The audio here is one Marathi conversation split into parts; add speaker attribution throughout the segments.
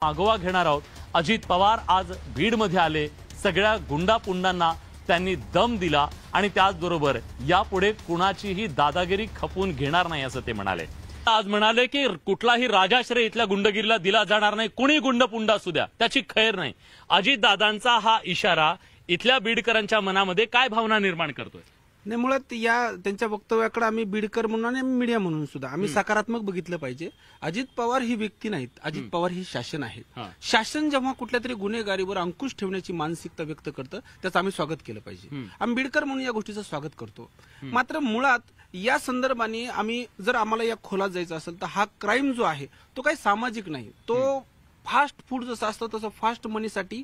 Speaker 1: मागोवा घेणार आहोत। अजित पवार आज बीडमध्ये आले, सगळ्या गुंडापुंडांना त्यांनी दम दिला आणि त्याचबरोबर यापुढे कुणाचीही दादागिरी खपून घेणार नाही असं ते म्हणाले। आज म्हणाले की कुठलाही राजाश्रय इथल्या गुंडगिरीला दिला जाणार नाही, कुणी गुंडपुंड असू द्या त्याची खैर नाही। अजित दादांचा हा इशारा इथल्या बीडकरांच्या मनामध्ये काय भावना निर्माण करतोय?
Speaker 2: नाही, मुळात या त्यांच्या वक्तव्याकडे आम्ही बीडकर म्हणून आणि मीडिया म्हणून सुद्धा आम्ही सकारात्मक बघितलं पाहिजे। अजित पवार ही व्यक्ती नाहीत, अजित पवार ही शासन आहे। शासन जेव्हा कुठल्या तरी गुन्हेगारीवर अंकुश ठेवण्याची मानसिकता व्यक्त करतं त्याचं आम्ही स्वागत केलं पाहिजे। आम्ही बीडकर म्हणून या गोष्टीचं स्वागत करतो। मात्र मुळात या संदर्भाने आम्ही जर आम्हाला या खोलात जायचं असेल तर हा क्राईम जो आहे तो काही सामाजिक नाही, तो फास्ट फूड जसं असतं तसं फास्ट मनीसाठी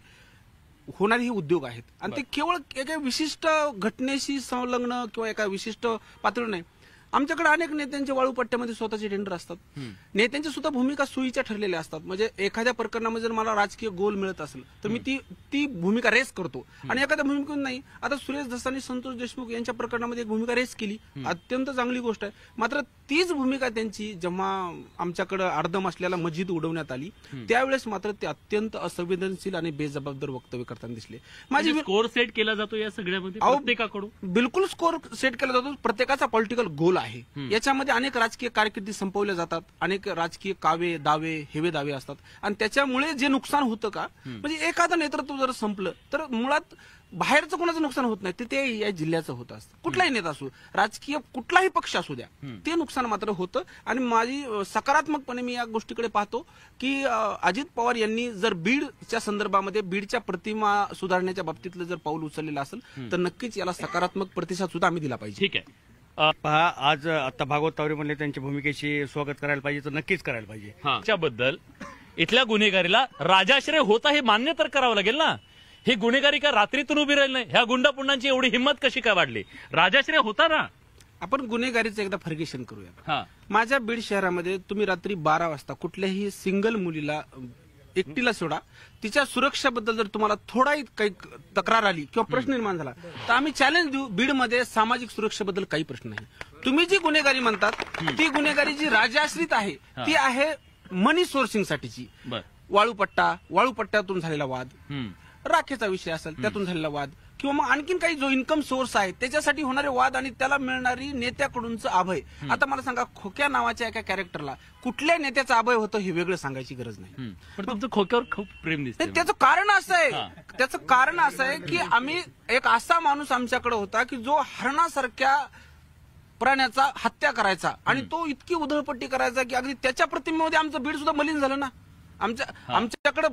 Speaker 2: होणारे हे उद्योग आहेत आणि ते केवळ एका विशिष्ट घटनेशी संलग्न किंवा एका विशिष्ट पातळीवर नाही। आमच्याकडे अनेक नेत्यांच्या वाळूपट्ट्यामध्ये स्वतःचे टेंडर असतात, नेत्यांच्या सुद्धा भूमिका सोयीच्या ठरलेल्या असतात। म्हणजे एखाद्या प्रकरणामध्ये जर मला राजकीय गोल मिळत असेल तर मी ती भूमिका रेस करतो आणि एखाद्या भूमिकेतून नाही। आता सुरेश धस आणि संतोष देशमुख यांच्या प्रकरणामध्ये एक भूमिका रेस केली, अत्यंत चांगली गोष्ट आहे। मात्र तीच भूमिका त्यांची जेव्हा आमच्याकडे अर्धम असलेला मस्जिद उडवण्यात आली त्यावेळेस मात्र ते अत्यंत असंवेदनशील आणि बेजबाबदार वक्तव्य करताना दिसले। माझी
Speaker 1: स्कोर सेट केला जातो या सगळ्यामध्ये प्रत्येकाकडून,
Speaker 2: बिलकुल स्कोर सेट केला जातो। प्रत्येकाचा पॉलिटिकल गोल आहे, याच्यामध्ये अनेक राजकीय कारकिर्दी संपवल्या जातात, अनेक राजकीय कावे दावे हेवे दावे असतात आणि त्याच्यामुळे जे नुकसान होतं का, म्हणजे एखादं नेतृत्व जर संपलं तर मुळात बाहेरचं कोणाचं नुकसान होत नाही, ते या जिल्ह्याचं होत असतं। कुठलाही नेता असू, राजकीय कुठलाही पक्ष असू द्या, ते नुकसान मात्र होतं। आणि माझी सकारात्मकपणे मी या गोष्टीकडे पाहतो की अजित पवार यांनी जर बीडच्या संदर्भामध्ये बीडच्या प्रतिमा सुधारण्याच्या बाबतीतलं जर पाऊल उचललेलं असेल तर नक्कीच याला सकारात्मक प्रतिसाद सुद्धा आम्ही दिला पाहिजे।
Speaker 1: ठीक आहे,
Speaker 3: पहा, आज आता भागवत तावरे म्हणले त्यांच्या भूमिकेशी स्वागत करायला पाहिजे, तर नक्कीच करायला पाहिजे।
Speaker 1: त्याच्याबद्दल इथल्या गुन्हेगारीला राजाश्रय होता हे मान्य तर करावं लागेल ना। ही गुन्हेगारी का रात्रीतून उभी राहिली नाही, ह्या गुंडापुंडांची एवढी हिंमत कशी काय वाढली? राजाश्रय होता ना।
Speaker 2: आपण गुन्हेगारीचं एकदा फर्गेशन करूया। माझ्या बीड शहरामध्ये तुम्ही रात्री 12 वाजता कुठल्याही सिंगल मुलीला एकटीला सोडा, तिच्या सुरक्षेबद्दल जर तुम्हाला थोडाही काही तक्रार आली किंवा प्रश्न निर्माण झाला तर आम्ही चॅलेंज देऊ, बीडमध्ये सामाजिक सुरक्षेबद्दल काही प्रश्न नाही। तुम्ही जी गुन्हेगारी म्हणतात ती गुन्हेगारी जी राजाश्रित आहे ती आहे मनी सोर्सिंग साठीची। वाळूपट्ट्यातून झालेला वाद, राखेचा विषय असेल त्यातून झालेला वाद, किंवा मग आणखीन काही जो इन्कम सोर्स आहे त्याच्यासाठी होणारे वाद आणि त्याला मिळणारी नेत्याकडूनच अभय। आता मला सांगा, खोक्या नावाच्या एका कॅरेक्टरला कुठल्या नेत्याचं अभय होतं हे वेगळं सांगायची गरज नाही,
Speaker 1: पण तुमचं खोक्यावर खूप प्रेम दिसतं।
Speaker 2: त्याचं कारण असं आहे की आम्ही एक असा माणूस आमच्याकडे होता की जो हरणासारख्या प्राण्याचा हत्या करायचा आणि तो इतकी उधळपट्टी करायचा की अगदी त्याच्या प्रतिमेमध्ये आमचं बीड सुद्धा मलिन झालं ना। आमच्याकडे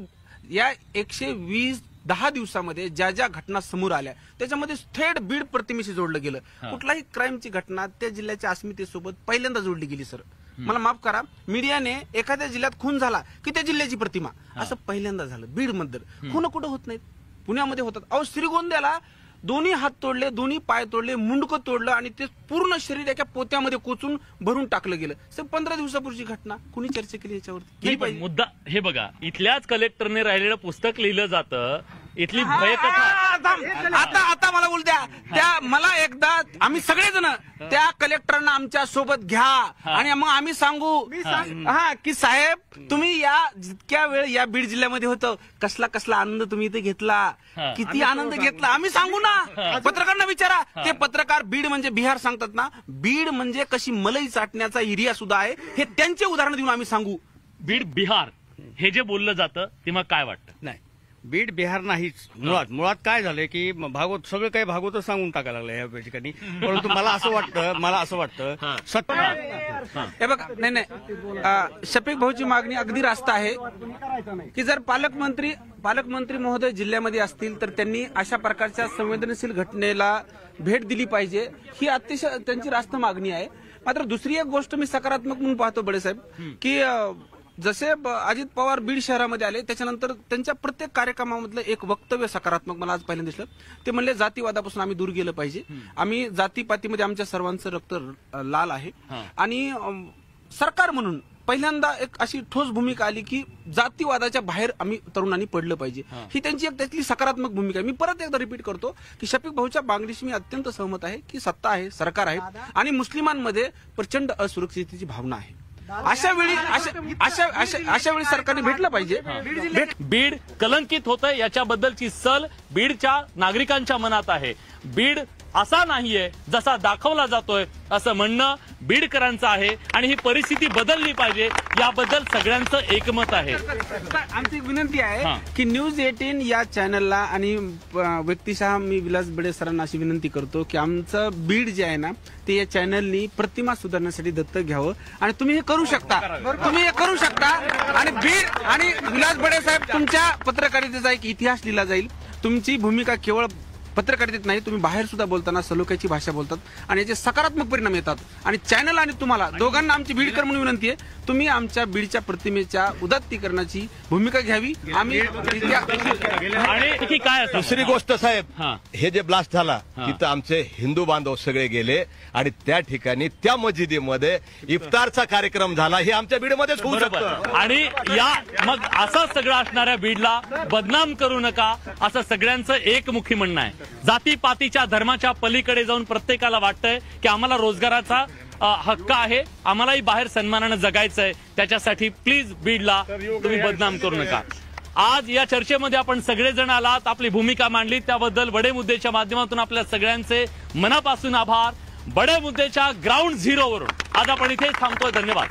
Speaker 2: या 110 दिवसामध्ये ज्या ज्या घटना समोर आल्या त्याच्यामध्ये थेट बीड प्रतिमेशी जोडलं गेलं। कुठलाही क्राईमची घटना त्या जिल्ह्याच्या अस्मितेसोबत पहिल्यांदा जोडली गेली। सर मला माफ करा, मीडियाने एखाद्या जिल्ह्यात खून झाला की त्या जिल्ह्याची प्रतिमा असं पहिल्यांदा झालं। बीड मध्ये खून कुठं होत नाहीत, पुण्यामध्ये होतात। अहो, श्रीगोंद्याला दोन्ही हात तोडले, दोन्ही पाय तोडले, मुंडकं तोडलं आणि ते पूर्ण शरीर एका पोत्यामध्ये कोचून भरून टाकलं गेलं। सर 15 दिवसापूर्वी घटना, कुणी चर्चा केली याच्यावरती?
Speaker 1: मुद्दा हे बघा, इथल्याच कलेक्टरने राहिलेलं पुस्तक लिहिलं जातं, इथली भयकथा।
Speaker 2: आता मला बोल द्या, त्या मला एकदा आम्ही सगळेजण त्या कलेक्टरांना आमच्या सोबत घ्या आणि मग आम्ही सांगू की साहेब तुम्ही या जितक्या वेळ या बीड जिल्ह्यामध्ये होतं कसला आनंद तुम्ही इथे घेतला, किती आनंद घेतला आम्ही सांगू ना। पत्रकारांना विचारा, ते पत्रकार बीड म्हणजे बिहार सांगतात ना, बीड म्हणजे कशी मलई चाटण्याचा एरिया सुद्धा आहे हे त्यांचे उदाहरण देऊन आम्ही सांगू।
Speaker 1: बीड बिहार हे जे बोललं जातं तेव्हा काय वाटतं?
Speaker 3: नाही, बीड बिहार नाहीच। मुळात काय झालंय की भागवत सगळं काही भागवतच सांगून टाकायला लागलं या ठिकाणी। परंतु मला असं वाटतं सत्य
Speaker 2: हे बघा, नाही शफीक भाऊची मागणी अगदी रास्त आहे की जर पालकमंत्री महोदय जिल्ह्यामध्ये असतील तर त्यांनी अशा प्रकारच्या संवेदनशील घटनेला भेट दिली पाहिजे, ही अतिशय त्यांची रास्त मागणी आहे। मात्र दुसरी एक गोष्ट मी सकारात्मक म्हणून पाहतो बडेसाहेब की जसे अजित पवार बीड शहरामध्ये आले त्याच्यानंतर त्यांच्या प्रत्येक कार्यक्रमामधलं एक वक्तव्य सकारात्मक मला आज पहिल्यांदा दिसलं। ते म्हणले जातीवादापासून आम्ही दूर गेलं पाहिजे, आम्ही जातीपातीमध्ये आमच्या सर्वांचं रक्त लाल आहे आणि सरकार म्हणून पहिल्यांदा एक अशी ठोस भूमिका आली की जातीवादाच्या बाहेर आम्ही तरुणांनी पडलं पाहिजे, ही त्यांची एक त्यातली सकारात्मक भूमिका आहे। मी परत एकदा रिपीट करतो की शफीक भाऊच्या मागणीशी मी अत्यंत सहमत आहे की सत्ता आहे, सरकार आहे आणि मुस्लिमांमध्ये प्रचंड असुरक्षिततेची भावना आहे। अशा वेळी सरकारने भेटलं पाहिजे.
Speaker 1: बीड कलंकित होतंय याच्याबद्दलची सल बीडच्या नागरिकांच्या मनात आहे. बीड असा नाहीये जसा दाखवला जातोय असं म्हणणं बीडकरांचं आहे आणि ही परिस्थिती बदलली पाहिजे याबद्दल सगळ्यांचं एकमत आहे.
Speaker 2: आमची एक विनंती आहे की न्यूज 18 या चॅनलला आणि व्यक्तिशः मी विलास बडे सरांना अशी विनंती करतो की आमचं बीड जे आहे ना ते या चॅनलनी प्रतिमा सुधारण्यासाठी दत्तक घ्यावं आणि तुम्ही हे करू शकता. आणि बीड आणि विलास बडे साहेब तुमच्या पत्रकारितेचा एक इतिहास लिहिला जाईल. तुमची भूमिका केवळ पत्रकारितेत नाही, तुम्ही बाहेर सुद्धा बोलताना सलोख्याची भाषा बोलतात आणि याचे सकारात्मक परिणाम येतात. आणि चॅनल आणि तुम्हाला दोघांना आमची बीडकर म्हणून विनंती आहे, तुम्ही आमच्या बीडच्या प्रतिमेच्या उदात्तीकरणाची भूमिका घ्यावी. आम्ही
Speaker 1: आणि काय
Speaker 4: दुसरी गोष्ट साहेब, हे जे ब्लास्ट झाला तिथं आमचे हिंदू बांधव सगळे गेले आणि त्या ठिकाणी त्या मस्जिदीमध्ये इफ्तारचा कार्यक्रम झाला. हे आमच्या बीडमध्येच होऊ शकतं.
Speaker 1: आणि या मग असं सगळं असणाऱ्या बीडला बदनाम करू नका असं सगळ्यांचं एकमुखी म्हणणं आहे. जातीपातीच्या धर्माच्या पलीकडे जाऊन प्रत्येकाला वाटतंय की आम्हाला रोजगाराचा हक्क आहे, आम्हालाही बाहेर सन्मानानं जगायचंय, त्याच्यासाठी प्लीज बीडला तुम्ही बदनाम करू नका. आज या चर्चेमध्ये आपण सगळेजण आलात, आपली भूमिका मांडली, त्याबद्दल बडे मुद्देच्या माध्यमातून आपल्या सगळ्यांचे मनापासून आभार. बडे मुद्देच्या ग्राउंड झिरोवरून आज आपण इथेच थांबतोय. धन्यवाद.